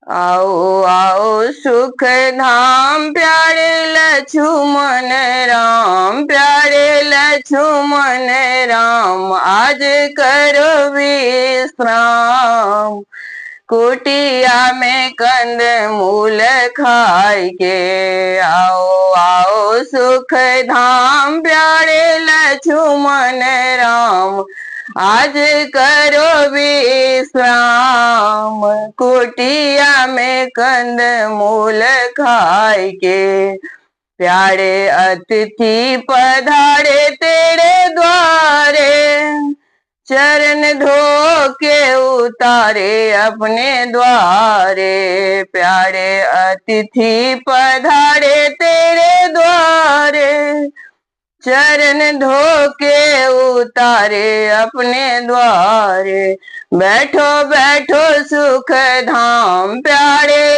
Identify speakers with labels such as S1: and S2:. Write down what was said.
S1: आओ आओ सुख धाम प्यारे लक्ष्मण राम, प्यारे लक्ष्मण राम, आज करो विश्राम। कुटिया में कंद मूल खाई के, आओ आओ सुख धाम प्यारे लक्ष्मण राम, आज करो विश्राम। कुटिया में कंद मूल खाई के, प्यारे अतिथि पधारे तेरे द्वारे, चरण धो के उतारे अपने द्वारे। प्यारे अतिथि पधारे तेरे द्वारे, चरण धो के उतारे अपने द्वारे। बैठो बैठो सुख धाम प्यारे